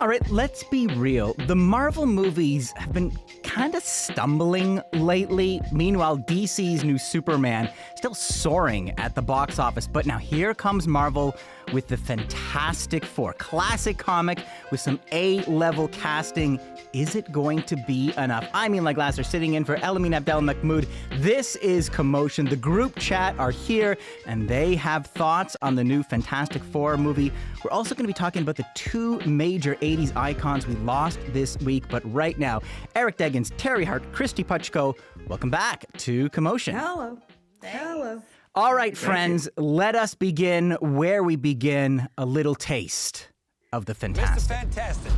All right, let's be real. The Marvel movies have been kind of stumbling lately. Meanwhile, DC's new Superman still soaring at the box office. But now here comes Marvel with the Fantastic Four, classic comic with some A-level casting. Is it going to be enough? I mean, like last, they're sitting in for Elamin Abdelmahmoud. This is Commotion. The group chat are here, and they have thoughts on the new Fantastic Four movie. We're also going to be talking about the two major 80s icons we lost this week. But right now, Eric Deggans, Teri Hart, Kristy Puchko, welcome back to Commotion. Hello. Hello. All right, friends, let us begin where we begin. A little taste of the fantastic. Mr. Fantastic.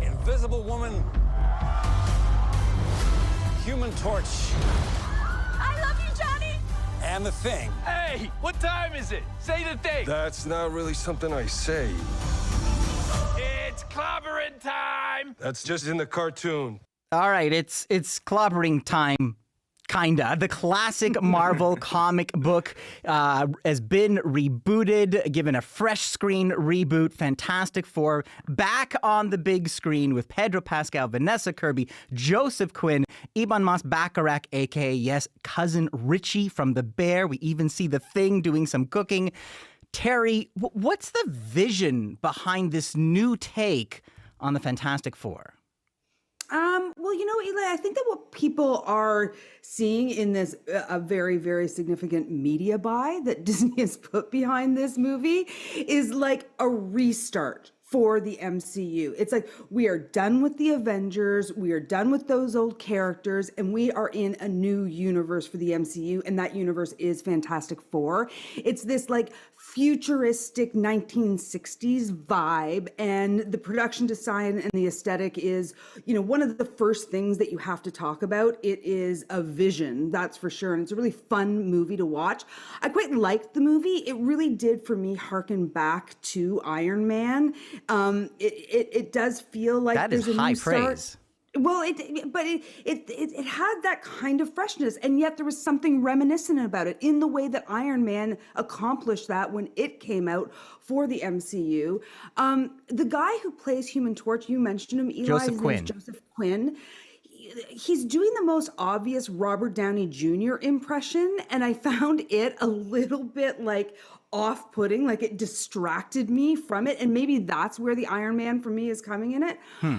Invisible Woman. Human Torch. I love you, Johnny. And the Thing. Hey, what time is it? Say the thing. That's not really something I say. It's clobbering time. That's just in the cartoon. All right, it's clobbering time. Kinda. The classic Marvel comic book has been rebooted, given a fresh screen reboot. Fantastic Four back on the big screen with Pedro Pascal, Vanessa Kirby, Joseph Quinn, Ebon Moss-Baccarat, a.k.a. yes, Cousin Richie from The Bear. We even see The Thing doing some cooking. Teri, what's the vision behind this new take on the Fantastic Four? Well, you know, Eli, I think that what people are seeing in this, a very, very significant media buy that Disney has put behind this movie is like a restart for the MCU. It's like, we are done with the Avengers, we are done with those old characters, and we are in a new universe for the MCU, and that universe is Fantastic Four. It's this like futuristic 1960s vibe, and the production design and the aesthetic is, you know, one of the first things that you have to talk about. It is a vision, that's for sure, and it's a really fun movie to watch. I quite liked the movie. It really did, for me, harken back to Iron Man. It does feel like that is there's a high new praise. Start. Well, it had that kind of freshness, and yet there was something reminiscent about it in the way that Iron Man accomplished that when it came out for the MCU. The guy who plays Human Torch, you mentioned him, Eli. Joseph his Quinn. name is Joseph Quinn. He's doing the most obvious Robert Downey Jr. impression, and I found it a little bit like off-putting, like it distracted me from it, and maybe that's where the Iron Man for me is coming in it.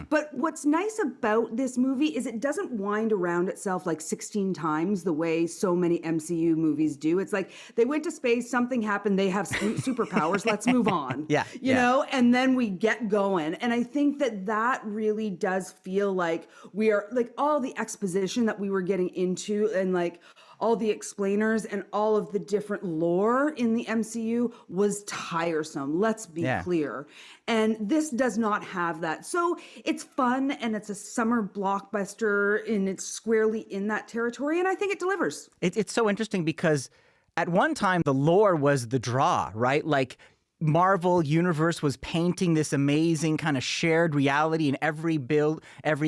But what's nice about this movie is it doesn't wind around itself like 16 times the way so many MCU movies do. It's like they went to space, something happened, they have superpowers, let's move on. You know, and then we get going. And I think that that really does feel like we are, like all the exposition that we were getting into and like all the explainers and all of the different lore in the MCU was tiresome. Let's be clear. And this does not have that. So it's fun and it's a summer blockbuster and it's squarely in that territory. And I think it delivers. It's so interesting because at one time the lore was the draw, right? Like Marvel Universe was painting this amazing kind of shared reality, and every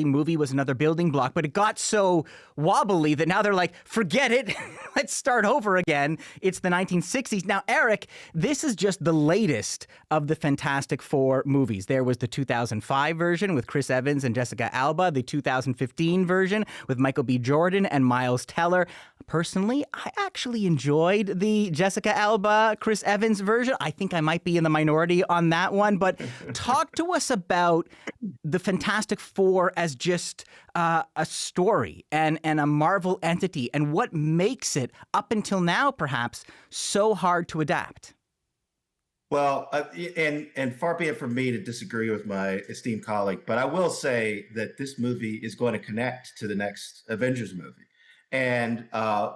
movie was another building block. But it got so wobbly that now they're like, forget it. Let's start over again. It's the 1960s. Now, Eric, this is just the latest of the Fantastic Four movies. There was the 2005 version with Chris Evans and Jessica Alba, the 2015 version with Michael B. Jordan and Miles Teller. Personally, I actually enjoyed the Jessica Alba, Chris Evans version. I think I might be in the minority on that one, but talk to us about the Fantastic Four as just a story and a Marvel entity, and what makes it, up until now perhaps, so hard to adapt. Well, and far be it from me to disagree with my esteemed colleague, but I will say that this movie is going to connect to the next Avengers movie. And,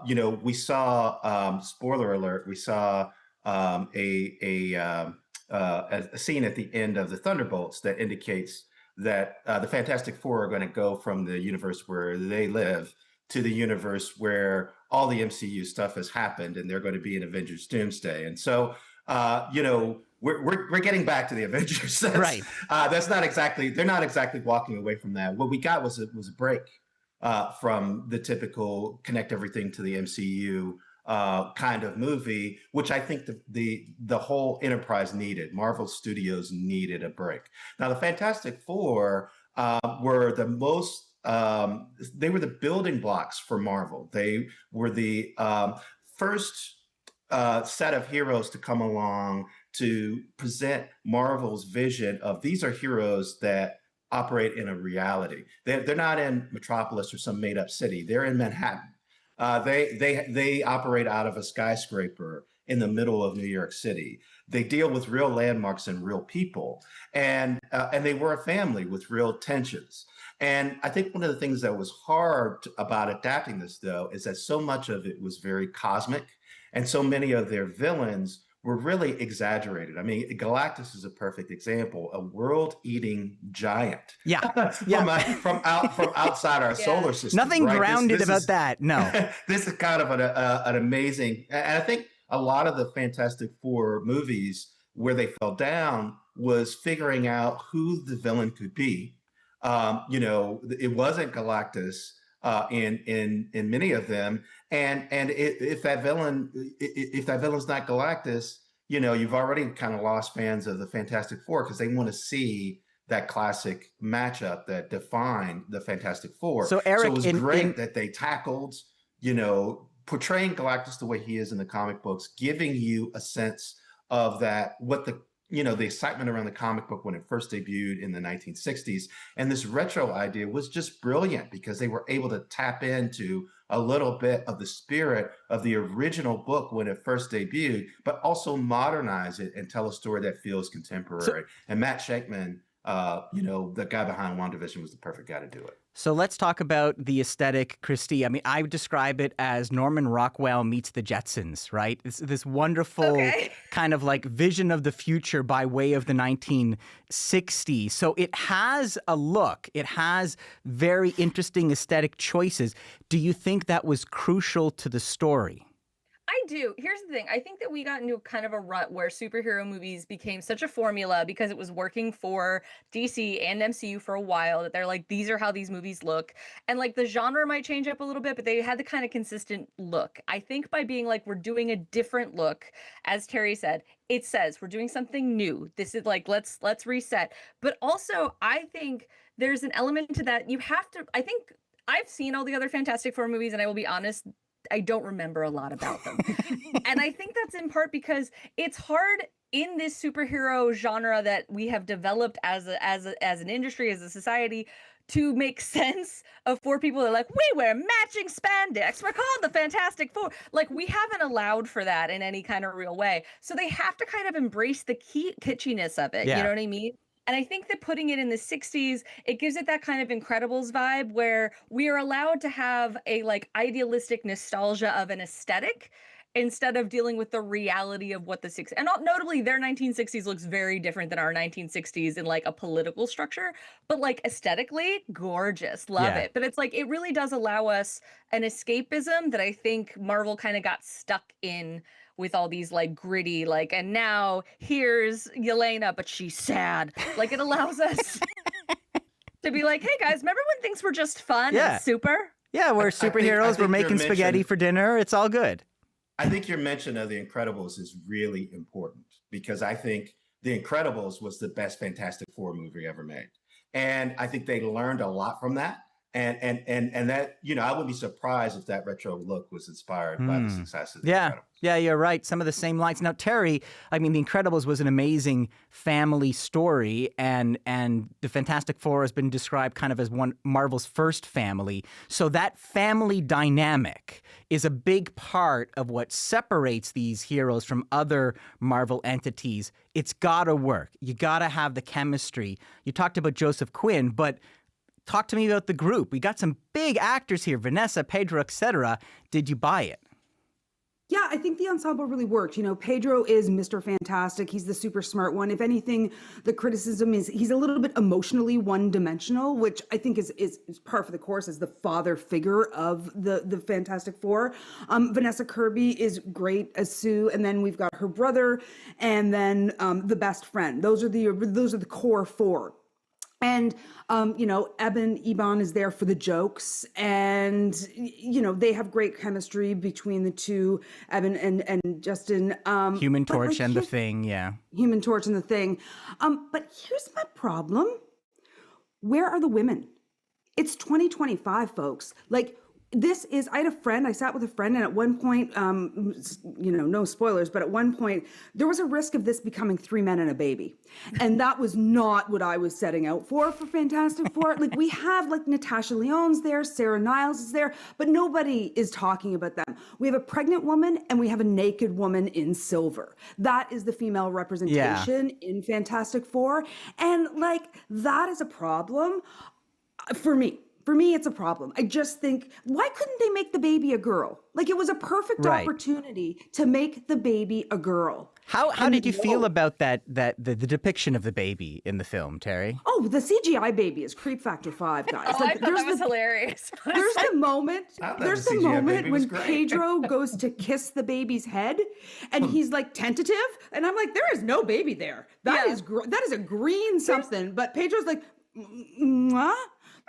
you know, we saw, spoiler alert, we saw a scene at the end of the Thunderbolts that indicates that the Fantastic Four are going to go from the universe where they live to the universe where all the MCU stuff has happened, and they're going to be in Avengers Doomsday. And so, you know, we're getting back to the Avengers. Right. That's not exactly, they're not exactly walking away from that. What we got was a break from the typical connect everything to the MCU kind of movie, which I think the whole enterprise needed. Marvel Studios needed a break. Now, the Fantastic Four were the most, they were the building blocks for Marvel. They were the first set of heroes to come along to present Marvel's vision of these are heroes that operate in a reality. They're not in Metropolis or some made up city. They're in Manhattan. They operate out of a skyscraper in the middle of New York City. They deal with real landmarks and real people, and they were a family with real tensions. And I think one of the things that was hard about adapting this, though, is that so much of it was very cosmic, and so many of their villains were really exaggerated. I mean, Galactus is a perfect example, a world-eating giant. Yeah, from outside our solar system. Nothing right? grounded this about is, that. No, this is kind of an amazing. And I think a lot of the Fantastic Four movies where they fell down was figuring out who the villain could be. It wasn't Galactus in many of them, and if that villain's not Galactus, you've already kind of lost fans of the Fantastic Four because they want to see that classic matchup that defined the Fantastic Four. So Eric, it was great that they tackled, portraying Galactus the way he is in the comic books, giving you a sense of that, what the excitement around the comic book when it first debuted in the 1960s. And this retro idea was just brilliant because they were able to tap into a little bit of the spirit of the original book when it first debuted, but also modernize it and tell a story that feels contemporary. And Matt Shakman, the guy behind WandaVision, was the perfect guy to do it. So let's talk about the aesthetic, Kristy. I mean, I would describe it as Norman Rockwell meets the Jetsons, right? It's this wonderful kind of like vision of the future by way of the 1960s. So it has a look. It has very interesting aesthetic choices. Do you think that was crucial to the story? I do. Here's the thing. I think that we got into kind of a rut where superhero movies became such a formula because it was working for DC and MCU for a while that they're like, these are how these movies look. And like the genre might change up a little bit, but they had the kind of consistent look. I think by being like, we're doing a different look, as Teri said, it says we're doing something new. This is like, let's reset. But also, I think there's an element to that. You have to, I think I've seen all the other Fantastic Four movies, and I will be honest, I don't remember a lot about them. And I think that's in part because it's hard in this superhero genre that we have developed as an industry, as a society, to make sense of four people that are like, we wear matching spandex, we're called the Fantastic Four. Like, we haven't allowed for that in any kind of real way. So they have to kind of embrace the kitschiness of it. Yeah. You know what I mean? And I think that putting it in the 60s, it gives it that kind of Incredibles vibe where we are allowed to have a like idealistic nostalgia of an aesthetic instead of dealing with the reality of what the 60s. And notably, their 1960s looks very different than our 1960s in like a political structure, but like aesthetically, gorgeous. Love it. But it's like, it really does allow us an escapism that I think Marvel kind of got stuck in with all these like gritty, like, and now here's Yelena, but she's sad. Like, it allows us to be like, hey guys, remember when things were just fun and super? Yeah, we're superheroes, we're making spaghetti for dinner, it's all good. I think your mention of The Incredibles is really important because I think The Incredibles was the best Fantastic Four movie ever made. And I think they learned a lot from that. And that, I wouldn't be surprised if that retro look was inspired by the success of The Incredibles. Yeah, you're right. Some of the same lines. Now, Teri, I mean, The Incredibles was an amazing family story, and the Fantastic Four has been described kind of as one Marvel's first family. So that family dynamic is a big part of what separates these heroes from other Marvel entities. It's got to work. You got to have the chemistry. You talked about Joseph Quinn, but talk to me about the group. We got some big actors here, Vanessa, Pedro, etc. Did you buy it? Yeah, I think the ensemble really worked. Pedro is Mr. Fantastic. He's the super smart one. If anything, the criticism is he's a little bit emotionally one-dimensional, which I think is par for the course as the father figure of the Fantastic Four. Vanessa Kirby is great as Sue, and then we've got her brother, and then the best friend. Those are the core four. And, Eban is there for the jokes, and, they have great chemistry between the two, Eben and Justin. Human but, Torch like, and The Thing, yeah. Human Torch and The Thing. But here's my problem. Where are the women? It's 2025, folks. Like, I had a friend, I sat with a friend, and at one point, no spoilers, but at one point, there was a risk of this becoming 3 men and a baby. And that was not what I was setting out for Fantastic Four. Like, we have, like, Natasha Lyonne's there, Sarah Niles is there, but nobody is talking about them. We have a pregnant woman, and we have a naked woman in silver. That is the female representation in Fantastic Four. And, like, that is a problem for me. For me, it's a problem. I just think, why couldn't they make the baby a girl? Like, it was a perfect opportunity to make the baby a girl. How did you feel about the depiction of the baby in the film, Teri? Oh, the CGI baby is creep factor 5, guys. I thought that was hilarious. There's the moment when Pedro goes to kiss the baby's head, and he's like tentative, and I'm like, there is no baby there. That is a green something, but Pedro's like, mwah?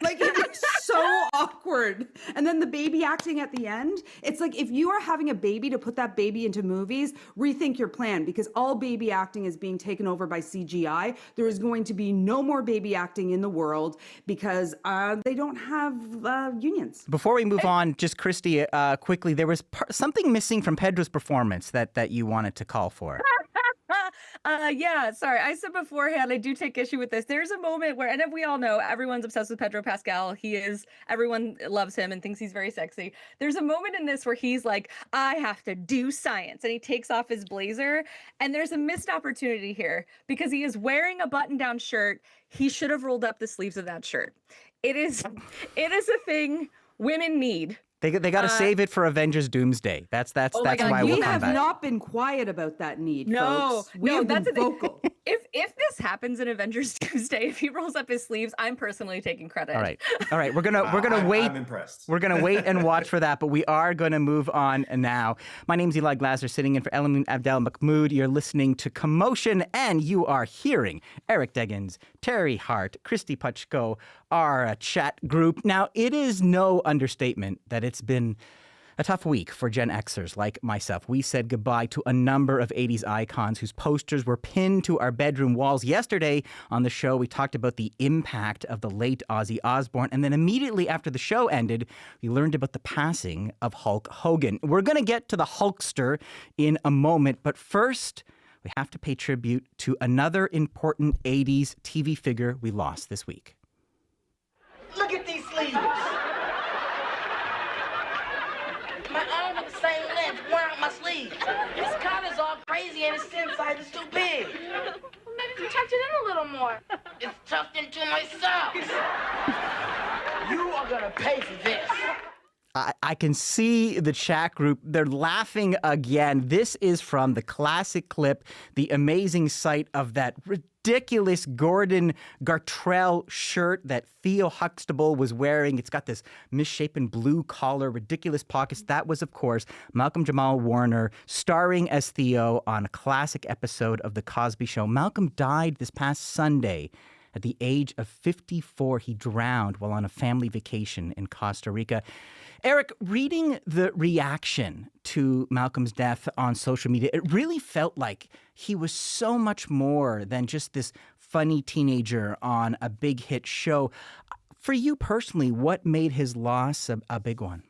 Like, it was so awkward. And then the baby acting at the end, it's like, if you are having a baby to put that baby into movies, rethink your plan, because all baby acting is being taken over by CGI. There is going to be no more baby acting in the world because they don't have unions. Before we move on, just Kristy, quickly, there was something missing from Pedro's performance that you wanted to call for. Sorry. I said beforehand, I do take issue with this. There's a moment where, and we all know, everyone's obsessed with Pedro Pascal. Everyone loves him and thinks he's very sexy. There's a moment in this where he's like, I have to do science. And he takes off his blazer. And there's a missed opportunity here because he is wearing a button-down shirt. He should have rolled up the sleeves of that shirt. It is a thing women need. They got to save it for Avengers Doomsday. That's why we'll come back. We have not been quiet about that need, folks. That's vocal. If this happens in Avengers Doomsday, if he rolls up his sleeves, I'm personally taking credit. All right. We're gonna wait. I'm impressed. We're gonna wait and watch for that, but we are gonna move on now. My name's Eli Glasser, sitting in for Elamin Abdelmahmoud. You're listening to Commotion, and you are hearing Eric Deggans, Teri Hart, Kristy Puchko, our chat group. Now, it is no understatement that it's been a tough week for Gen Xers like myself. We said goodbye to a number of 80s icons whose posters were pinned to our bedroom walls. Yesterday on the show, we talked about the impact of the late Ozzy Osbourne. And then immediately after the show ended, we learned about the passing of Hulk Hogan. We're going to get to the Hulkster in a moment. But first, we have to pay tribute to another important 80s TV figure we lost this week. Look at these sleeves. My arms are the same length. Wear out my sleeves. This collar's all crazy and its thin side is too big. Well, maybe you tucked it in a little more. It's tucked into my socks. You are gonna pay for this. I can see the chat group. They're laughing again. This is from the classic clip, the amazing sight of that ridiculous Gordon Gartrell shirt that Theo Huxtable was wearing. It's got this misshapen blue collar, ridiculous pockets. That was, of course, Malcolm-Jamal Warner starring as Theo on a classic episode of The Cosby Show. Malcolm died this past Sunday. At the age of 54, he drowned while on a family vacation in Costa Rica. Eric, reading the reaction to Malcolm's death on social media, it really felt like he was so much more than just this funny teenager on a big hit show. For you personally, what made his loss a big one?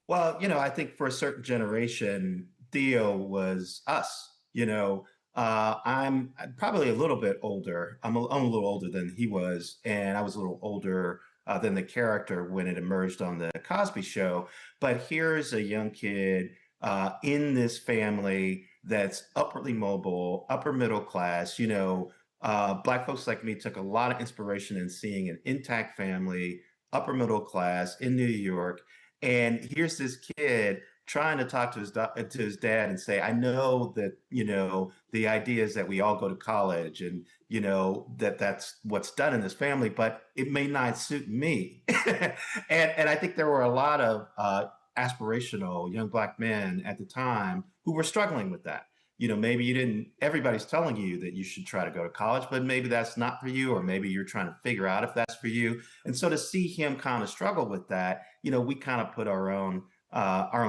Well, I think for a certain generation, Theo was us. I'm probably a little bit older. I'm a little older than he was, and I was a little older than the character when it emerged on the Cosby Show. But here's a young kid in this family that's upwardly mobile, upper middle class. Black folks like me took a lot of inspiration in seeing an intact family, upper middle class in New York. And here's this kid trying to talk to his dad and say, I know that, the idea is that we all go to college and, that's what's done in this family, but it may not suit me. and I think there were a lot of aspirational young Black men at the time who were struggling with that. maybe you didn't, everybody's telling you that you should try to go to college, but maybe that's not for you, or maybe you're trying to figure out if that's for you. And so to see him kind of struggle with that, we kind of put our own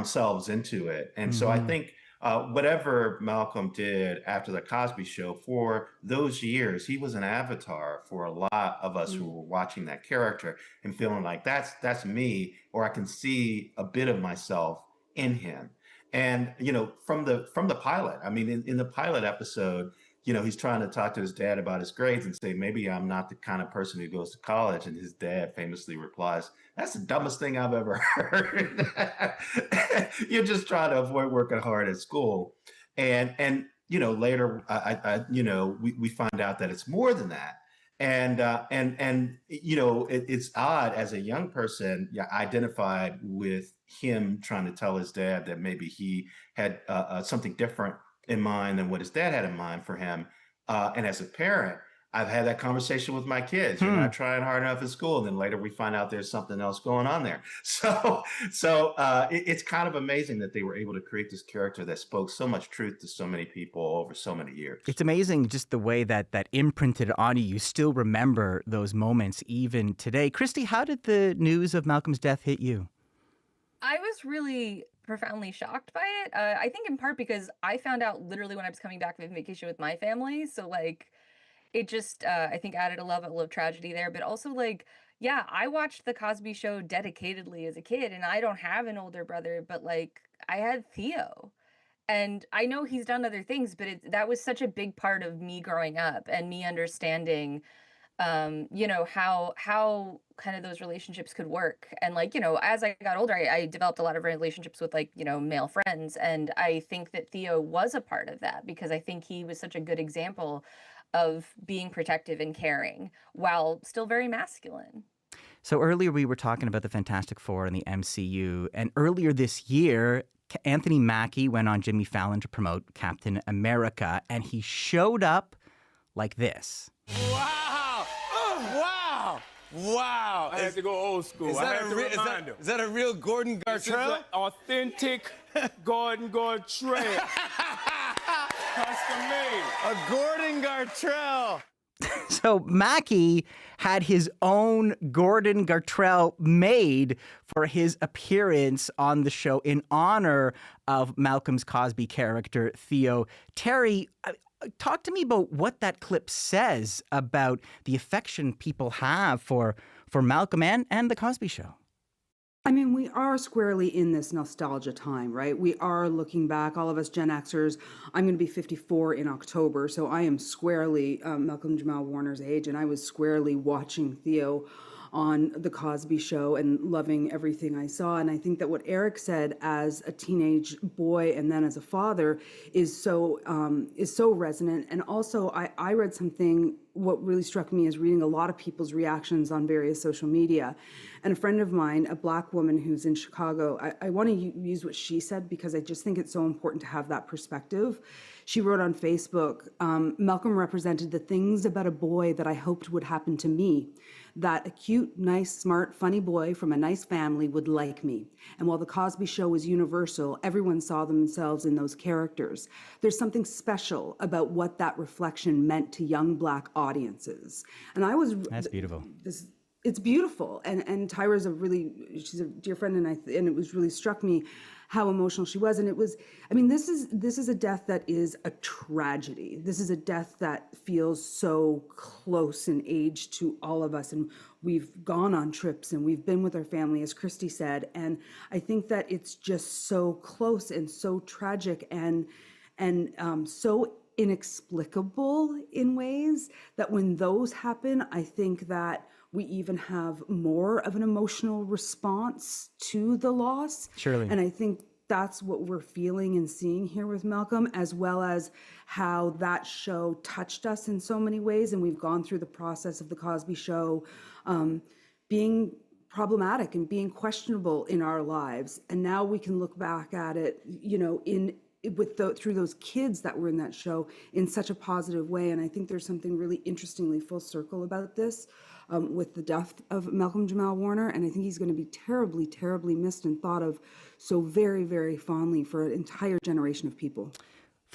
selves into it. And so I think whatever Malcolm did after the Cosby Show, for those years, he was an avatar for a lot of us who were watching that character and feeling like that's me, or I can see a bit of myself in him. And from the pilot, I mean, in the pilot episode, he's trying to talk to his dad about his grades and say, maybe I'm not the kind of person who goes to college. And his dad famously replies, "That's the dumbest thing I've ever heard." You're just trying to avoid working hard at school. And later, we find out that it's more than that. And it's odd, as a young person, identified with him trying to tell his dad that maybe he had something different in mind than what his dad had in mind for him. And as a parent, I've had that conversation with my kids. You're not trying hard enough at school. And then later we find out there's something else going on there. So it's kind of amazing that they were able to create this character that spoke so much truth to so many people over so many years. It's amazing just the way that imprinted on you. You still remember those moments even today. Kristy, how did the news of Malcolm's death hit you? I was really profoundly shocked by it. I think in part because I found out literally when I was coming back from vacation with my family. So it just, I think, added a level of tragedy there. But also, I watched The Cosby Show dedicatedly as a kid, and I don't have an older brother, but I had Theo. And I know he's done other things, but that was such a big part of me growing up and me understanding, how kind of those relationships could work. And as I got older, I developed a lot of relationships with male friends. And I think that Theo was a part of that, because I think he was such a good example of being protective and caring while still very masculine. So earlier we were talking about the Fantastic Four and the MCU, and earlier this year, Anthony Mackie went on Jimmy Fallon to promote Captain America, and he showed up like this. Wow! Wow! Wow! I had to go old school. Is that a real Gordon Gartrell? Authentic Gordon Gartrell. Custom made. A Gordon Gartrell. So Mackie had his own Gordon Gartrell made for his appearance on the show in honor of Malcolm's Cosby character, Theo. Teri, talk to me about what that clip says about the affection people have for Malcolm and the Cosby Show. I mean, we are squarely in this nostalgia time, right? We are looking back, all of us Gen Xers. I'm going to be 54 in October, so I am squarely Malcolm-Jamal Warner's age, and I was squarely watching Theo on The Cosby Show and loving everything I saw. And I think that what Eric said as a teenage boy and then as a father is so resonant. And also, I read something, what really struck me is reading a lot of people's reactions on various social media. And a friend of mine, a Black woman who's in Chicago, I want to use what she said because I just think it's so important to have that perspective. She wrote on Facebook, Malcolm represented the things about a boy that I hoped would happen to me, that a cute, nice, smart, funny boy from a nice family would like me. And while The Cosby Show was universal, everyone saw themselves in those characters. There's something special about what that reflection meant to young Black audiences. And I was... That's beautiful. It's beautiful. And Tyra's she's a dear friend, and it was really struck me how emotional she was. And it was, I mean, this is a death that is a tragedy. This is a death that feels so close in age to all of us. And we've gone on trips and we've been with our family, as Kristy said. And I think that it's just so close and so tragic and so inexplicable in ways that when those happen, I think that we even have more of an emotional response to the loss. Surely. And I think that's what we're feeling and seeing here with Malcolm, as well as how that show touched us in so many ways. And we've gone through the process of The Cosby Show being problematic and being questionable in our lives. And now we can look back at it, through those kids that were in that show in such a positive way. And I think there's something really interestingly full circle about this with the death of Malcolm-Jamal Warner. And I think he's going to be terribly, terribly missed and thought of so very, very fondly for an entire generation of people.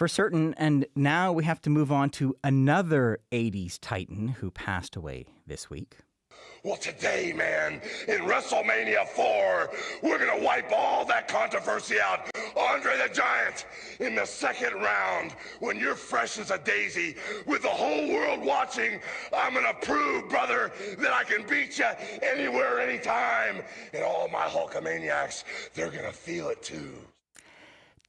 For certain. And now we have to move on to another 80s Titan who passed away this week. Well, today, man, in WrestleMania 4, we're going to wipe all that controversy out. Andre the Giant, in the second round, when you're fresh as a daisy, with the whole world watching, I'm going to prove, brother, that I can beat you anywhere, anytime. And all my Hulkamaniacs, they're going to feel it too.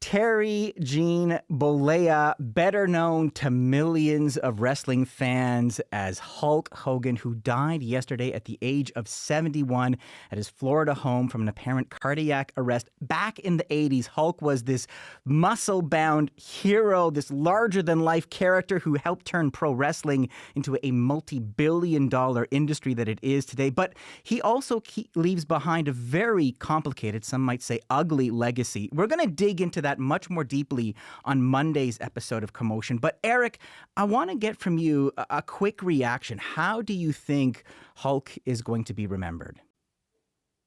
Terry Jean Bollea, better known to millions of wrestling fans as Hulk Hogan, who died yesterday at the age of 71 at his Florida home from an apparent cardiac arrest. Back in the 80s, Hulk was this muscle-bound hero, this larger-than-life character who helped turn pro wrestling into a multi-billion-dollar industry that it is today. But he also leaves behind a very complicated, some might say ugly legacy. We're going to dig into that much more deeply on Monday's episode of Commotion. But Eric, I want to get from you a quick reaction. How do you think Hulk is going to be remembered?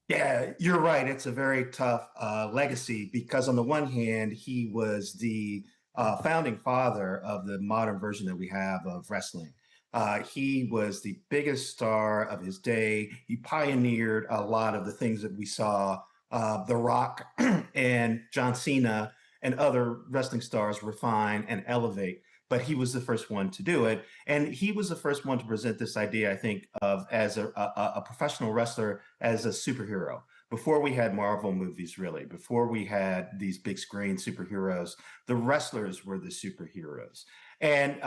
Yeah, you're right. It's a very tough legacy because on the one hand, he was the founding father of the modern version that we have of wrestling. He was the biggest star of his day. He pioneered a lot of the things that we saw The Rock and John Cena and other wrestling stars refine and elevate. But he was the first one to do it. And he was the first one to present this idea, I think, of as a professional wrestler as a superhero. Before we had Marvel movies, really, before we had these big screen superheroes, the wrestlers were the superheroes. And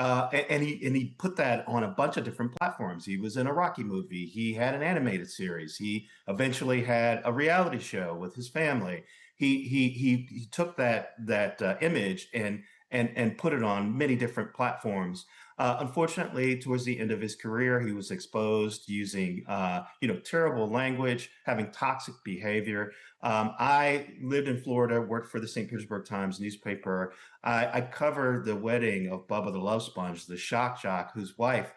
he put that on a bunch of different platforms. He was in a Rocky movie. He had an animated series. He eventually had a reality show with his family. He took that image and put it on many different platforms. Unfortunately, towards the end of his career, he was exposed using terrible language, having toxic behavior. I lived in Florida, worked for the St. Petersburg Times newspaper. I covered the wedding of Bubba the Love Sponge, the shock jock, whose wife,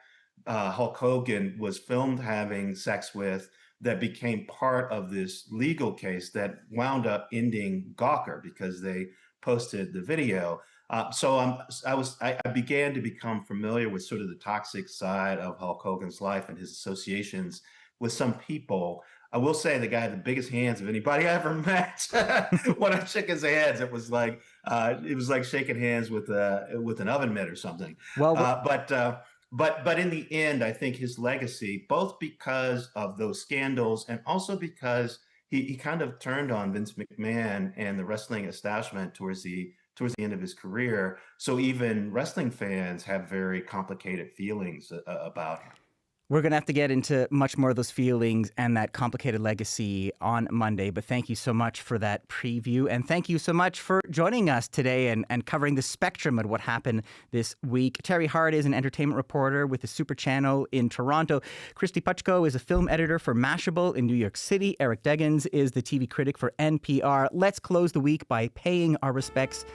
Hulk Hogan, was filmed having sex with, that became part of this legal case that wound up ending Gawker because they posted the video. So I began to become familiar with sort of the toxic side of Hulk Hogan's life and his associations with some people. I will say the guy had the biggest hands of anybody I ever met. When I shook his hands, it was like shaking hands with an oven mitt or something. Well, but in the end, I think his legacy, both because of those scandals and also because he kind of turned on Vince McMahon and the wrestling establishment towards the end of his career. So even wrestling fans have very complicated feelings about him. We're going to have to get into much more of those feelings and that complicated legacy on Monday. But thank you so much for that preview. And thank you so much for joining us today and covering the spectrum of what happened this week. Teri Hart is an entertainment reporter with the Super Channel in Toronto. Kristy Puchko is a film editor for Mashable in New York City. Eric Deggans is the TV critic for NPR. Let's close the week by paying our respects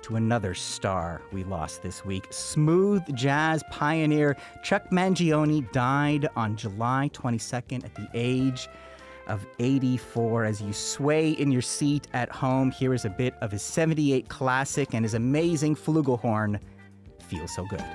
to another star we lost this week. Smooth jazz pioneer Chuck Mangione died on July 22nd at the age of 84. As you sway in your seat at home, here is a bit of his 78 classic and his amazing flugelhorn, Feels So Good.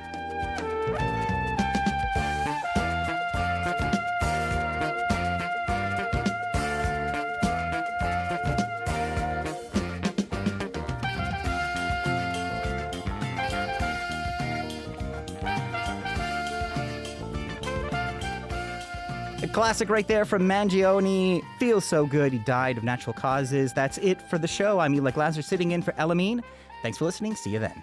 Classic right there from Mangione. Feels so good. He died of natural causes. That's it for the show. I'm Eli Glasser sitting in for Elamin. Thanks for listening. See you then.